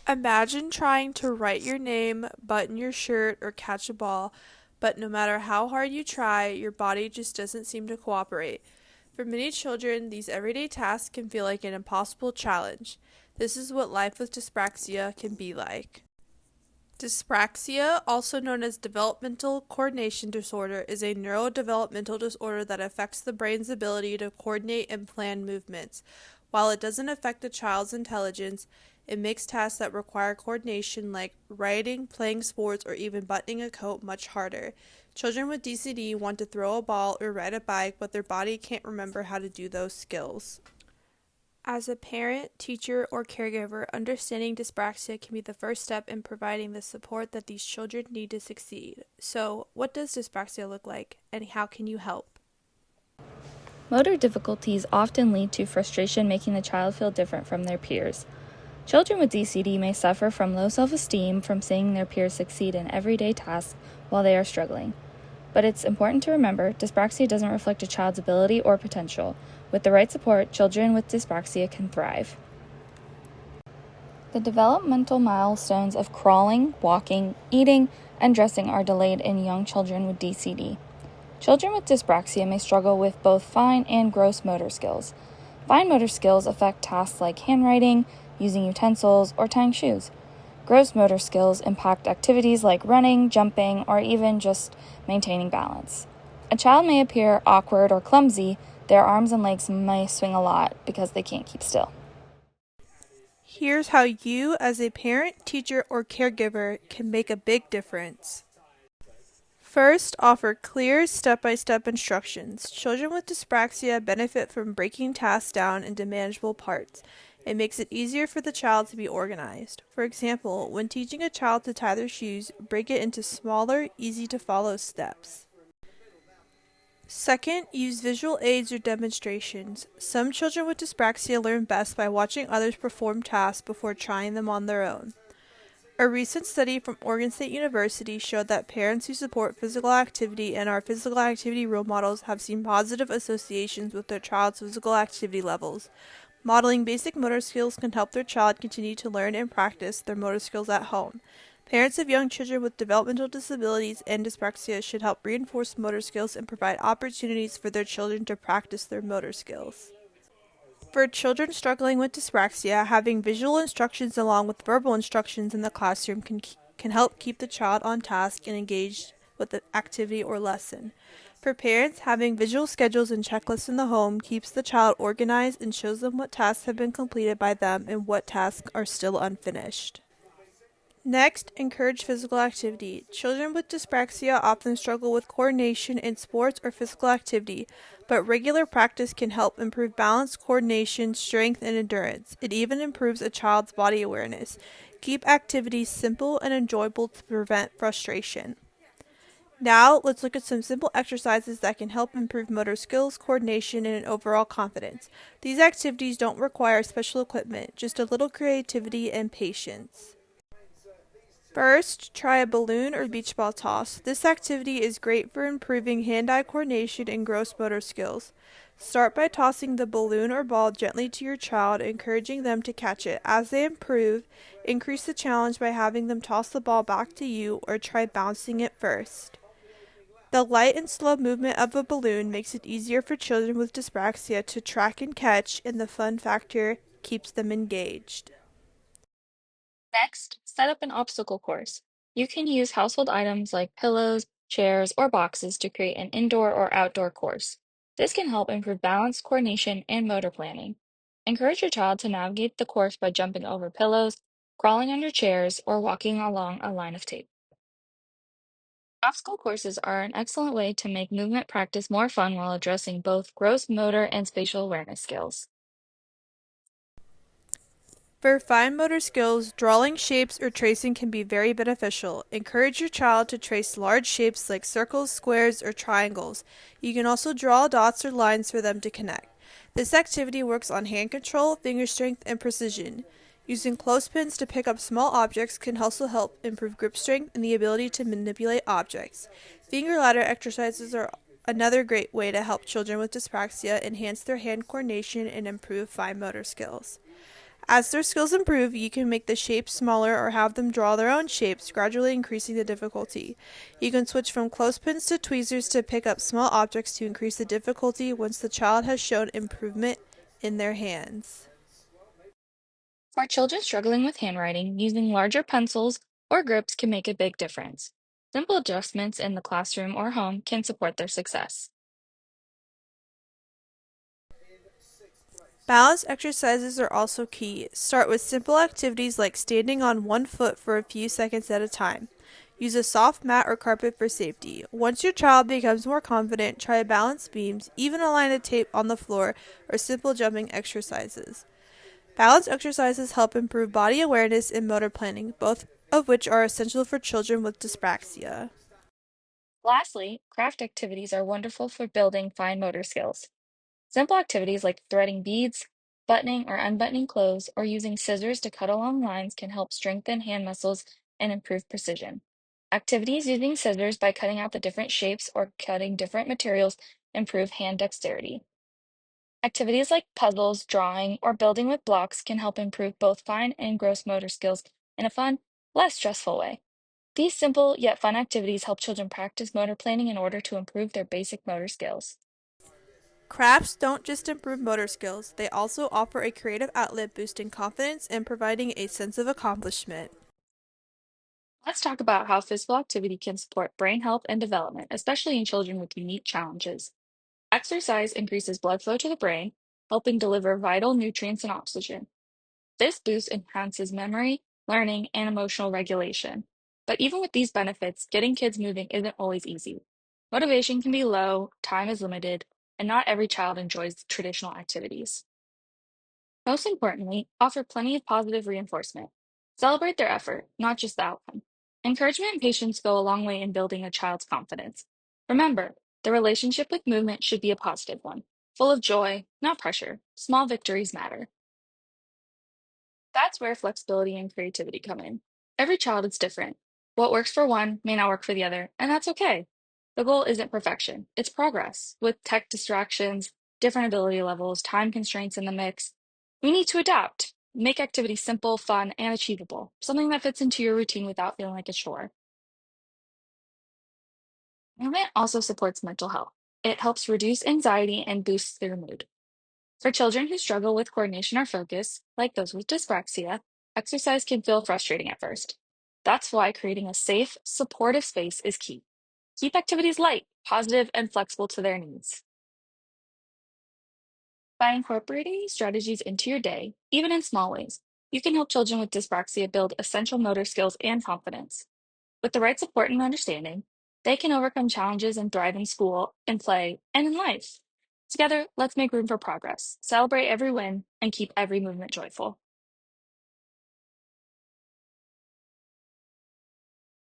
Imagine trying to write your name, button your shirt, or catch a ball, but no matter how hard you try, your body just doesn't seem to cooperate. For many children, these everyday tasks can feel like an impossible challenge. This is what life with dyspraxia can be like. Dyspraxia, also known as developmental coordination disorder, is a neurodevelopmental disorder that affects the brain's ability to coordinate and plan movements. While it doesn't affect a child's intelligence, it makes tasks that require coordination like writing, playing sports, or even buttoning a coat much harder. Children with DCD want to throw a ball or ride a bike, but their body can't remember how to do those skills. As a parent, teacher, or caregiver, understanding dyspraxia can be the first step in providing the support that these children need to succeed. So, what does dyspraxia look like, and how can you help? Motor difficulties often lead to frustration, making the child feel different from their peers. Children with DCD may suffer from low self-esteem from seeing their peers succeed in everyday tasks while they are struggling. But it's important to remember, dyspraxia doesn't reflect a child's ability or potential. With the right support, children with dyspraxia can thrive. The developmental milestones of crawling, walking, eating, and dressing are delayed in young children with DCD. Children with dyspraxia may struggle with both fine and gross motor skills. Fine motor skills affect tasks like handwriting, using utensils, or tying shoes. Gross motor skills impact activities like running, jumping, or even just maintaining balance. A child may appear awkward or clumsy. Their arms and legs may swing a lot because they can't keep still. Here's how you, as a parent, teacher, or caregiver, can make a big difference. First, offer clear step-by-step instructions. Children with dyspraxia benefit from breaking tasks down into manageable parts. It makes it easier for the child to be organized. For example, when teaching a child to tie their shoes, break it into smaller, easy-to-follow steps. Second, use visual aids or demonstrations. Some children with dyspraxia learn best by watching others perform tasks before trying them on their own. A recent study from Oregon State University showed that parents who support physical activity and are physical activity role models have seen positive associations with their child's physical activity levels. Modeling basic motor skills can help their child continue to learn and practice their motor skills at home. Parents of young children with developmental disabilities and dyspraxia should help reinforce motor skills and provide opportunities for their children to practice their motor skills. For children struggling with dyspraxia, having visual instructions along with verbal instructions in the classroom can help keep the child on task and engaged with the activity or lesson. For parents, having visual schedules and checklists in the home keeps the child organized and shows them what tasks have been completed by them and what tasks are still unfinished. Next, encourage physical activity. Children with dyspraxia often struggle with coordination in sports or physical activity, but regular practice can help improve balance, coordination, strength, and endurance. It even improves a child's body awareness. Keep activities simple and enjoyable to prevent frustration. Now, let's look at some simple exercises that can help improve motor skills, coordination, and overall confidence. These activities don't require special equipment, just a little creativity and patience. First, try a balloon or beach ball toss. This activity is great for improving hand-eye coordination and gross motor skills. Start by tossing the balloon or ball gently to your child, encouraging them to catch it. As they improve, increase the challenge by having them toss the ball back to you or try bouncing it first. The light and slow movement of a balloon makes it easier for children with dyspraxia to track and catch, and the fun factor keeps them engaged. Next, set up an obstacle course. You can use household items like pillows, chairs, or boxes to create an indoor or outdoor course. This can help improve balance, coordination, and motor planning. Encourage your child to navigate the course by jumping over pillows, crawling under chairs, or walking along a line of tape. Obstacle courses are an excellent way to make movement practice more fun while addressing both gross motor and spatial awareness skills. For fine motor skills, drawing shapes or tracing can be very beneficial. Encourage your child to trace large shapes like circles, squares, or triangles. You can also draw dots or lines for them to connect. This activity works on hand control, finger strength, and precision. Using clothespins to pick up small objects can also help improve grip strength and the ability to manipulate objects. Finger ladder exercises are another great way to help children with dyspraxia enhance their hand coordination and improve fine motor skills. As their skills improve, you can make the shapes smaller or have them draw their own shapes, gradually increasing the difficulty. You can switch from clothespins to tweezers to pick up small objects to increase the difficulty once the child has shown improvement in their hands. For children struggling with handwriting, using larger pencils or grips can make a big difference. Simple adjustments in the classroom or home can support their success. Balance exercises are also key. Start with simple activities like standing on one foot for a few seconds at a time. Use a soft mat or carpet for safety. Once your child becomes more confident, try balance beams, even a line of tape on the floor, or simple jumping exercises. Balance exercises help improve body awareness and motor planning, both of which are essential for children with dyspraxia. Lastly, craft activities are wonderful for building fine motor skills. Simple activities like threading beads, buttoning or unbuttoning clothes, or using scissors to cut along lines can help strengthen hand muscles and improve precision. Activities using scissors by cutting out the different shapes or cutting different materials improve hand dexterity. Activities like puzzles, drawing, or building with blocks can help improve both fine and gross motor skills in a fun, less stressful way. These simple yet fun activities help children practice motor planning in order to improve their basic motor skills. Crafts don't just improve motor skills, they also offer a creative outlet boosting confidence and providing a sense of accomplishment. Let's talk about how physical activity can support brain health and development, especially in children with unique challenges. Exercise increases blood flow to the brain, helping deliver vital nutrients and oxygen. This boost enhances memory, learning, and emotional regulation. But even with these benefits, getting kids moving isn't always easy. Motivation can be low, time is limited, and not every child enjoys traditional activities. Most importantly, offer plenty of positive reinforcement. Celebrate their effort, not just the outcome. Encouragement and patience go a long way in building a child's confidence. Remember, the relationship with movement should be a positive one, full of joy, not pressure. Small victories matter. That's where flexibility and creativity come in. Every child is different. What works for one may not work for the other, and that's okay. The goal isn't perfection, it's progress. With tech distractions, different ability levels, time constraints in the mix, we need to adapt. Make activity simple, fun, and achievable, something that fits into your routine without feeling like a chore. Movement also supports mental health. It helps reduce anxiety and boosts their mood. For children who struggle with coordination or focus, like those with dyspraxia, exercise can feel frustrating at first. That's why creating a safe, supportive space is key. Keep activities light, positive, and flexible to their needs. By incorporating these strategies into your day, even in small ways, you can help children with dyspraxia build essential motor skills and confidence. With the right support and understanding, they can overcome challenges and thrive in school, in play, and in life. Together, let's make room for progress, celebrate every win, and keep every movement joyful.